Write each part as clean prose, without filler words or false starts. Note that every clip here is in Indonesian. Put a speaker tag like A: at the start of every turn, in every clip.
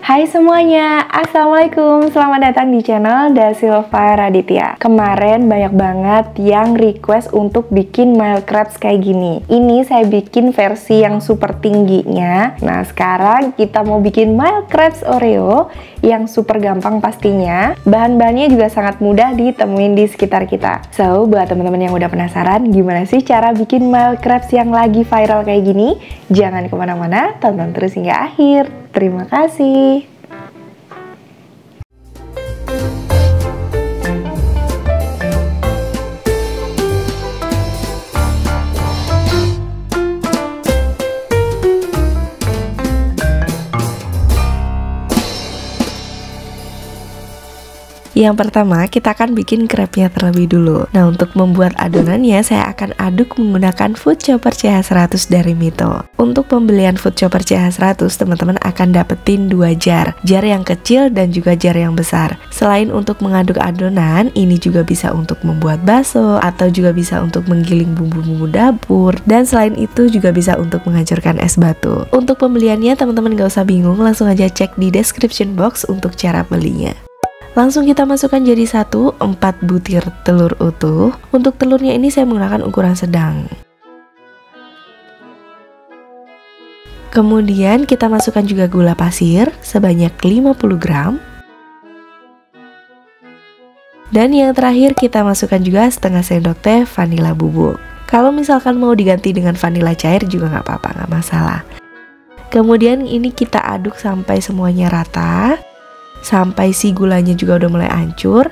A: Hai semuanya, Assalamualaikum. Selamat datang di channel Dasilva Raditya. Kemarin banyak banget yang request untuk bikin mild crepes kayak gini. Ini saya bikin versi yang super tingginya. Nah, sekarang kita mau bikin mild crepes Oreo yang super gampang pastinya. Bahan-bahannya juga sangat mudah ditemuin di sekitar kita. So, buat teman-teman yang udah penasaran gimana sih cara bikin mild crepes yang lagi viral kayak gini, jangan kemana-mana, tonton terus hingga akhir. Terima kasih. Yang pertama, kita akan bikin crepe-nya terlebih dulu. Nah, untuk membuat adonannya, saya akan aduk menggunakan food chopper CH100 dari Mito. Untuk pembelian food chopper CH100, teman-teman akan dapetin 2 jar. Jar yang kecil dan juga jar yang besar. Selain untuk mengaduk adonan, ini juga bisa untuk membuat bakso, atau juga bisa untuk menggiling bumbu-bumbu dapur. Dan selain itu juga bisa untuk menghancurkan es batu. Untuk pembeliannya, teman-teman gak usah bingung, langsung aja cek di description box untuk cara belinya. Langsung kita masukkan jadi 4 butir telur utuh. Untuk telurnya ini saya menggunakan ukuran sedang. Kemudian kita masukkan juga gula pasir sebanyak 50 gram. Dan yang terakhir kita masukkan juga setengah sendok teh vanila bubuk. Kalau misalkan mau diganti dengan vanila cair juga nggak apa-apa, nggak masalah. Kemudian ini kita aduk sampai semuanya rata. Sampai si gulanya juga udah mulai hancur.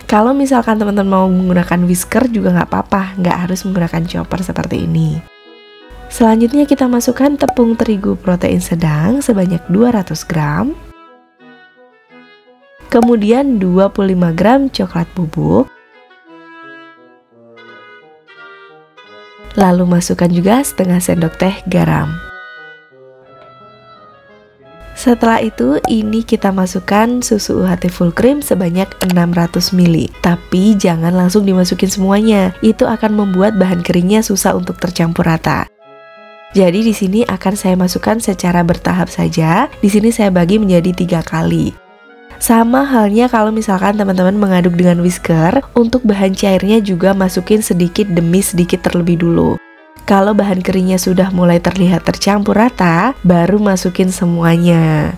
A: Kalau misalkan teman-teman mau menggunakan whisker juga nggak apa-apa, nggak harus menggunakan chopper seperti ini. Selanjutnya kita masukkan tepung terigu protein sedang sebanyak 200 gram. Kemudian 25 gram coklat bubuk. Lalu masukkan juga setengah sendok teh garam. Setelah itu, ini kita masukkan susu UHT full cream sebanyak 600 ml. Tapi jangan langsung dimasukin semuanya. Itu akan membuat bahan keringnya susah untuk tercampur rata. Jadi di sini akan saya masukkan secara bertahap saja. Di sini saya bagi menjadi 3 kali. Sama halnya kalau misalkan teman-teman mengaduk dengan whisker, untuk bahan cairnya juga masukin sedikit demi sedikit terlebih dulu. Kalau bahan keringnya sudah mulai terlihat tercampur rata, baru masukin semuanya.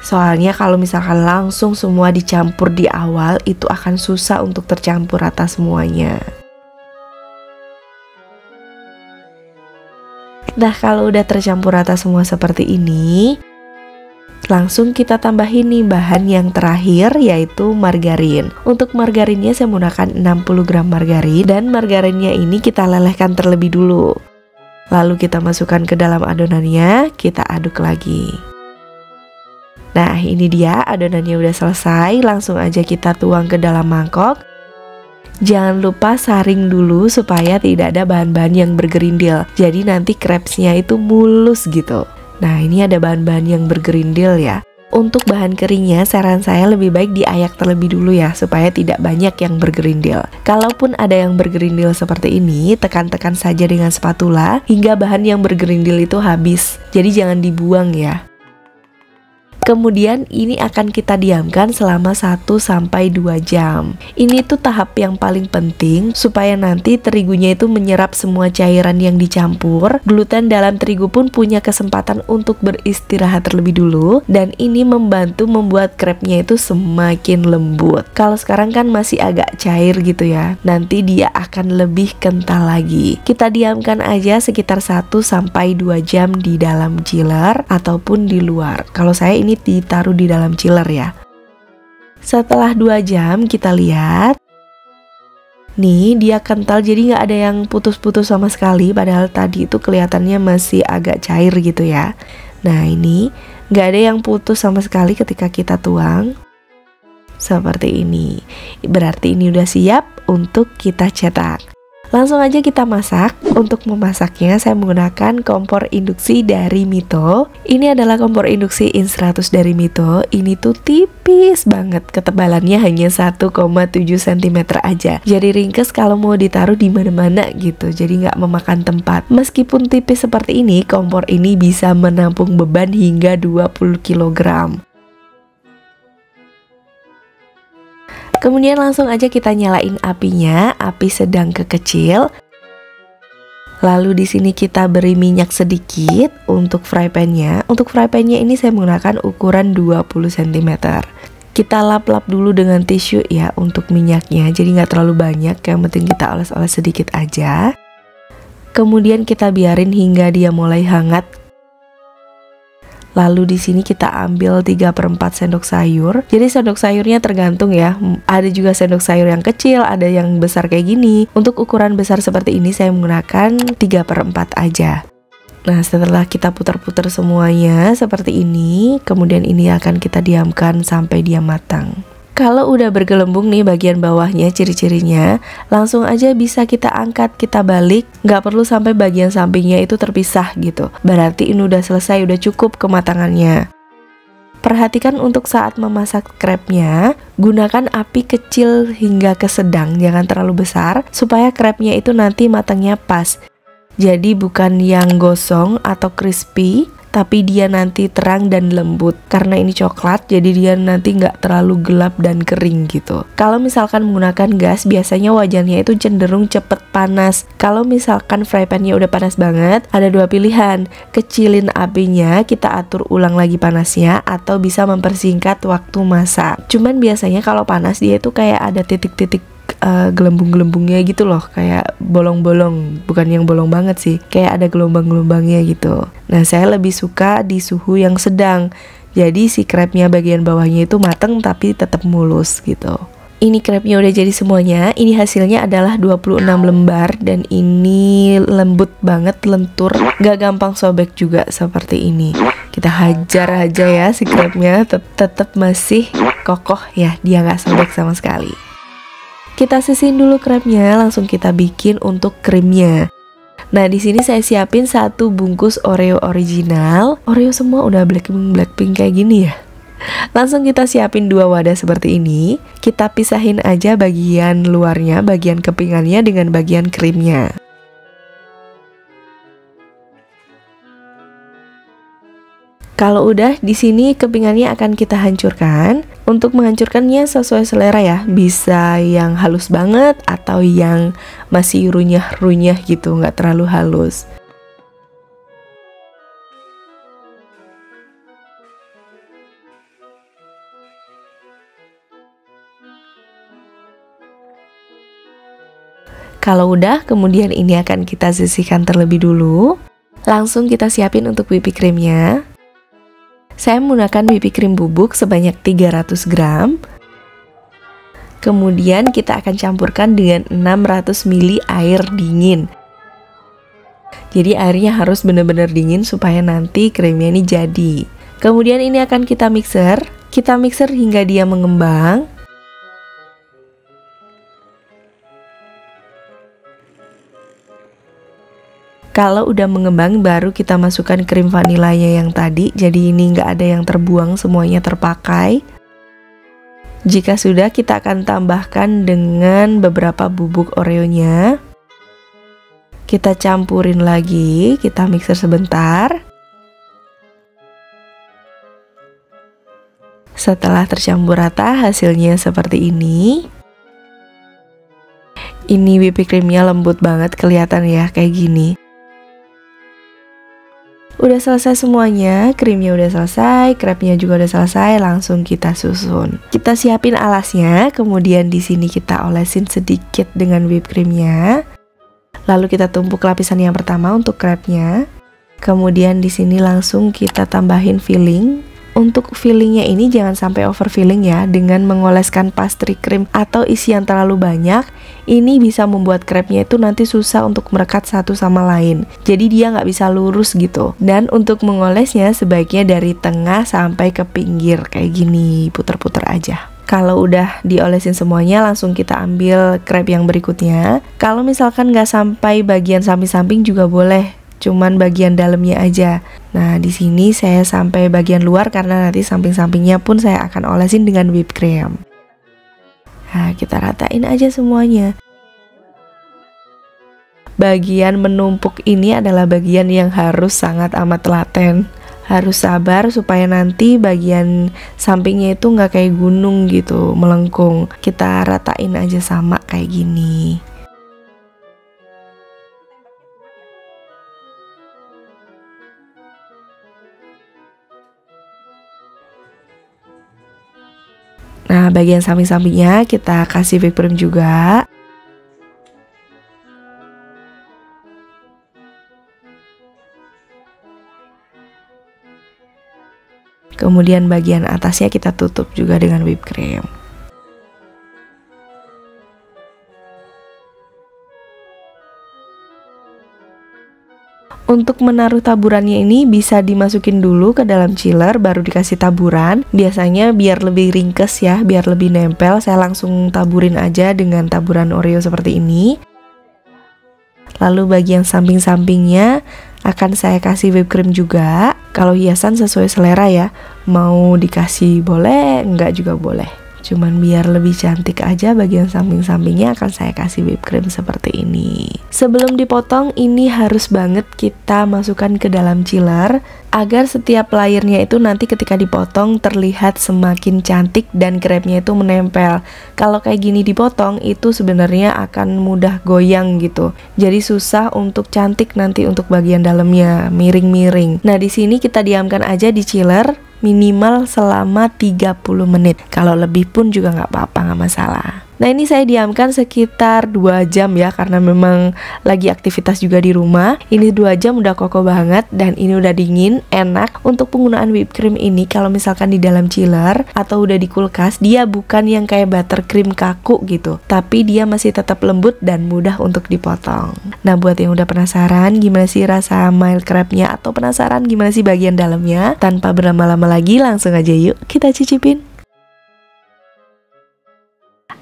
A: Soalnya kalau misalkan langsung semua dicampur di awal, itu akan susah untuk tercampur rata semuanya. Nah, kalau udah tercampur rata semua seperti ini, langsung kita tambahin nih bahan yang terakhir, yaitu margarin. Untuk margarinnya saya menggunakan 60 gram margarin, dan margarinnya ini kita lelehkan terlebih dulu. Lalu kita masukkan ke dalam adonannya, kita aduk lagi. Nah, ini dia adonannya udah selesai. Langsung aja kita tuang ke dalam mangkok. Jangan lupa saring dulu supaya tidak ada bahan-bahan yang bergerindil. Jadi nanti crepes-nya itu mulus gitu. Nah, ini ada bahan-bahan yang bergerindil ya. Untuk bahan keringnya, saran saya lebih baik diayak terlebih dulu ya, supaya tidak banyak yang bergerindil. Kalaupun ada yang bergerindil seperti ini, tekan-tekan saja dengan spatula hingga bahan yang bergerindil itu habis. Jadi jangan dibuang ya. Kemudian ini akan kita diamkan selama 1-2 jam. Ini tuh tahap yang paling penting supaya nanti terigunya itu menyerap semua cairan yang dicampur. Gluten dalam terigu pun punya kesempatan untuk beristirahat terlebih dulu, dan ini membantu membuat crepe-nya itu semakin lembut. Kalau sekarang kan masih agak cair gitu ya, nanti dia akan lebih kental lagi. Kita diamkan aja sekitar 1-2 jam di dalam chiller ataupun di luar. Kalau saya ini ditaruh di dalam chiller ya. Setelah 2 jam kita lihat, nih dia kental, jadi nggak ada yang putus-putus sama sekali, padahal tadi itu kelihatannya masih agak cair gitu ya. Nah, ini nggak ada yang putus sama sekali ketika kita tuang. Seperti ini. Berarti ini udah siap untuk kita cetak. Langsung aja kita masak. Untuk memasaknya saya menggunakan kompor induksi dari Mito. Ini adalah kompor induksi In100 dari Mito. Ini tuh tipis banget, ketebalannya hanya 1,7 cm aja. Jadi ringkes kalau mau ditaruh di mana-mana gitu. Jadi nggak memakan tempat. Meskipun tipis seperti ini, kompor ini bisa menampung beban hingga 20 kg. Kemudian langsung aja kita nyalain apinya, api sedang ke kecil. Lalu di sini kita beri minyak sedikit untuk fry pan-nya. Untuk fry pan-nya ini saya menggunakan ukuran 20 cm. Kita lap-lap dulu dengan tisu ya untuk minyaknya. Jadi nggak terlalu banyak, yang penting kita oles-oles sedikit aja. Kemudian kita biarin hingga dia mulai hangat. Lalu di sini kita ambil 3/4 sendok sayur. Jadi sendok sayurnya tergantung ya. Ada juga sendok sayur yang kecil, ada yang besar kayak gini. Untuk ukuran besar seperti ini saya menggunakan 3/4 aja. Nah, setelah kita putar-putar semuanya seperti ini, kemudian ini akan kita diamkan sampai dia matang. Kalau udah bergelembung nih bagian bawahnya, ciri-cirinya langsung aja bisa kita angkat, kita balik, nggak perlu sampai bagian sampingnya itu terpisah gitu. Berarti ini udah selesai, udah cukup kematangannya. Perhatikan untuk saat memasak krepnya, gunakan api kecil hingga ke sedang, jangan terlalu besar, supaya krepnya itu nanti matangnya pas. Jadi bukan yang gosong atau crispy, tapi dia nanti terang dan lembut. Karena ini coklat, jadi dia nanti nggak terlalu gelap dan kering gitu. Kalau misalkan menggunakan gas, biasanya wajannya itu cenderung cepet panas. Kalau misalkan fry pan-nya udah panas banget, ada dua pilihan. Kecilin apinya, kita atur ulang lagi panasnya, atau bisa mempersingkat waktu masak. Cuman biasanya kalau panas dia itu kayak ada titik-titik gelembung-gelembungnya gitu loh, kayak bolong-bolong, bukan yang bolong banget sih, kayak ada gelombang-gelombangnya gitu. Nah, saya lebih suka di suhu yang sedang, jadi si krepnya bagian bawahnya itu mateng tapi tetap mulus gitu. Ini krepnya udah jadi semuanya. Ini hasilnya adalah 26 lembar dan ini lembut banget, lentur, gak gampang sobek juga seperti ini. Kita hajar aja ya si krepnya, tetap masih kokoh ya, dia gak sobek sama sekali. Kita sisin dulu krepnya, langsung kita bikin untuk krimnya. Nah, di sini saya siapin 1 bungkus Oreo original. Oreo semua udah Blackpink kayak gini ya. Langsung kita siapin 2 wadah seperti ini. Kita pisahin aja bagian luarnya, bagian kepingannya dengan bagian krimnya. Kalau udah, di sini kepingannya akan kita hancurkan. Untuk menghancurkannya sesuai selera ya, bisa yang halus banget atau yang masih runyah-runyah gitu, nggak terlalu halus. Kalau udah, kemudian ini akan kita sisihkan terlebih dulu. Langsung kita siapin untuk whipping creamnya. Saya menggunakan whipping cream bubuk sebanyak 300 gram. Kemudian kita akan campurkan dengan 600 ml air dingin. Jadi airnya harus benar-benar dingin supaya nanti krimnya ini jadi. Kemudian ini akan kita mixer. Kita mixer hingga dia mengembang. Kalau udah mengembang baru kita masukkan krim vanilanya yang tadi. Jadi ini nggak ada yang terbuang, semuanya terpakai. Jika sudah, kita akan tambahkan dengan beberapa bubuk Oreonya. Kita campurin lagi, kita mixer sebentar. Setelah tercampur rata, hasilnya seperti ini. Ini whipping creamnya lembut banget, kelihatan ya kayak gini. Udah selesai semuanya, krimnya udah selesai, krepnya juga udah selesai, langsung kita susun. Kita siapin alasnya, kemudian di sini kita olesin sedikit dengan whipped creamnya. Lalu kita tumpuk lapisan yang pertama untuk krepnya. Kemudian di sini langsung kita tambahin filling. Untuk fillingnya ini jangan sampai over filling ya, dengan mengoleskan pastry cream atau isi yang terlalu banyak, ini bisa membuat krepnya itu nanti susah untuk merekat satu sama lain. Jadi dia nggak bisa lurus gitu. Dan untuk mengolesnya sebaiknya dari tengah sampai ke pinggir kayak gini, puter-puter aja. Kalau udah diolesin semuanya, langsung kita ambil krep yang berikutnya. Kalau misalkan nggak sampai bagian samping-samping juga boleh, cuman bagian dalamnya aja. Nah, di sini saya sampai bagian luar karena nanti samping-sampingnya pun saya akan olesin dengan whipped cream. Nah, kita ratain aja semuanya. Bagian menumpuk ini adalah bagian yang harus sangat amat telaten. Harus sabar supaya nanti bagian sampingnya itu nggak kayak gunung gitu, melengkung. Kita ratain aja sama kayak gini. Nah, bagian samping-sampingnya kita kasih whipped cream juga. Kemudian bagian atasnya kita tutup juga dengan whipped cream. Untuk menaruh taburannya ini bisa dimasukin dulu ke dalam chiller baru dikasih taburan. Biasanya biar lebih ringkes ya, biar lebih nempel, saya langsung taburin aja dengan taburan Oreo seperti ini. Lalu bagian samping-sampingnya akan saya kasih whipped cream juga. Kalau hiasan sesuai selera ya, mau dikasih boleh, enggak juga boleh. Cuman biar lebih cantik aja, bagian samping-sampingnya akan saya kasih whipped cream seperti ini. Sebelum dipotong, ini harus banget kita masukkan ke dalam chiller agar setiap layernya itu nanti ketika dipotong terlihat semakin cantik dan krepnya itu menempel. Kalau kayak gini dipotong itu sebenarnya akan mudah goyang gitu. Jadi susah untuk cantik nanti untuk bagian dalamnya, miring-miring. Nah, di sini kita diamkan aja di chiller minimal selama 30 menit. Kalau lebih pun juga nggak apa-apa, nggak masalah. Nah, ini saya diamkan sekitar 2 jam ya, karena memang lagi aktivitas juga di rumah. Ini 2 jam udah kokoh banget dan ini udah dingin, enak. Untuk penggunaan whipped cream ini kalau misalkan di dalam chiller atau udah di kulkas, dia bukan yang kayak buttercream kaku gitu, tapi dia masih tetap lembut dan mudah untuk dipotong. Nah, buat yang udah penasaran gimana sih rasa mild crabnya atau penasaran gimana sih bagian dalamnya, tanpa berlama-lama lagi langsung aja yuk kita cicipin.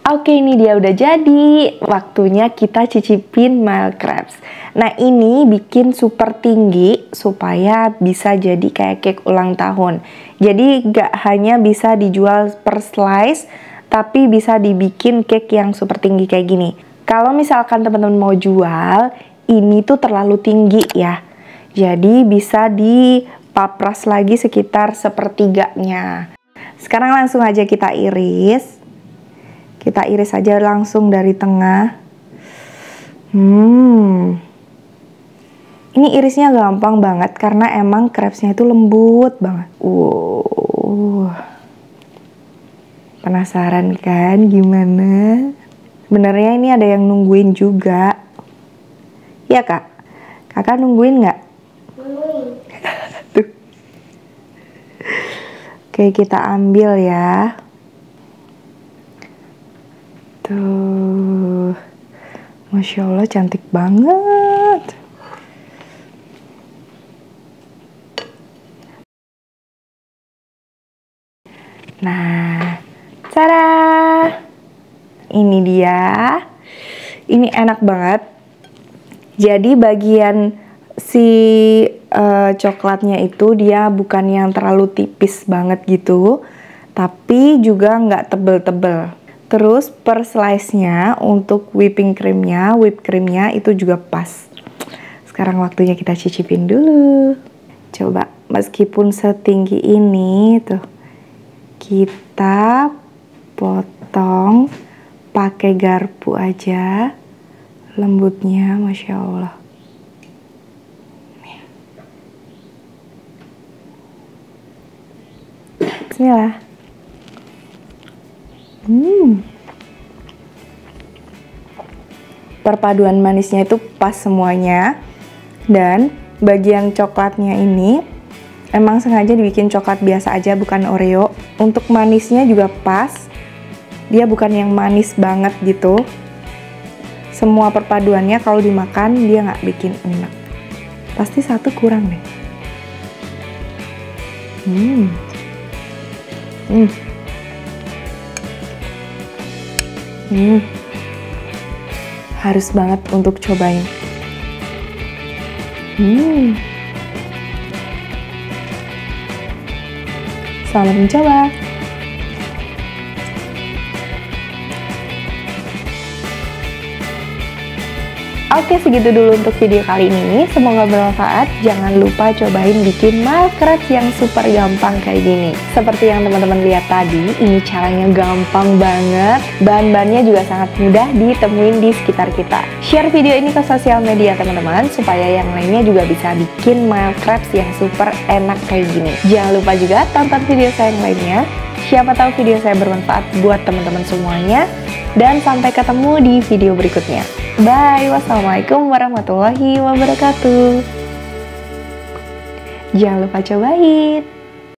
A: Oke, ini dia udah jadi. Waktunya kita cicipin mild crabs. Nah, ini bikin super tinggi supaya bisa jadi kayak cake ulang tahun. Jadi gak hanya bisa dijual per slice, tapi bisa dibikin cake yang super tinggi kayak gini. Kalau misalkan teman-teman mau jual, ini tuh terlalu tinggi ya. Jadi bisa dipapras lagi sekitar sepertiganya. Sekarang langsung aja kita iris. Kita iris aja langsung dari tengah. Ini irisnya gampang banget karena emang crepesnya itu lembut banget. Penasaran kan gimana? Sebenarnya ini ada yang nungguin juga. Ya kak? Kakak nungguin nggak? Tuh. Oke, kita ambil ya. Tuh, Masya Allah cantik banget. Nah, cara ini dia. Ini enak banget. Jadi bagian si coklatnya itu dia bukan yang terlalu tipis banget gitu, tapi juga nggak tebel-tebel. Terus per slice-nya untuk whipped creamnya itu juga pas. Sekarang waktunya kita cicipin dulu. Coba, meskipun setinggi ini tuh, kita potong pakai garpu aja. Lembutnya, Masya Allah. Bismillah. Perpaduan manisnya itu pas semuanya. Dan bagian coklatnya ini emang sengaja dibikin coklat biasa aja, bukan Oreo. Untuk manisnya juga pas. Dia bukan yang manis banget gitu. Semua perpaduannya kalau dimakan dia nggak bikin enak. Pasti satu kurang deh. Harus banget untuk cobain. Selamat mencoba.
B: Oke, segitu dulu untuk video kali ini. Semoga bermanfaat. Jangan lupa cobain bikin mail crepes yang super gampang kayak gini. Seperti yang teman-teman lihat tadi, ini caranya gampang banget. Bahan-bahannya juga sangat mudah ditemuin di sekitar kita. Share video ini ke sosial media teman-teman, supaya yang lainnya juga bisa bikin mail crepes yang super enak kayak gini. Jangan lupa juga tonton video saya yang lainnya. Siapa tahu video saya bermanfaat buat teman-teman semuanya. Dan sampai ketemu di video berikutnya. Bye, wassalamualaikum warahmatullahi wabarakatuh. Jangan lupa cobain.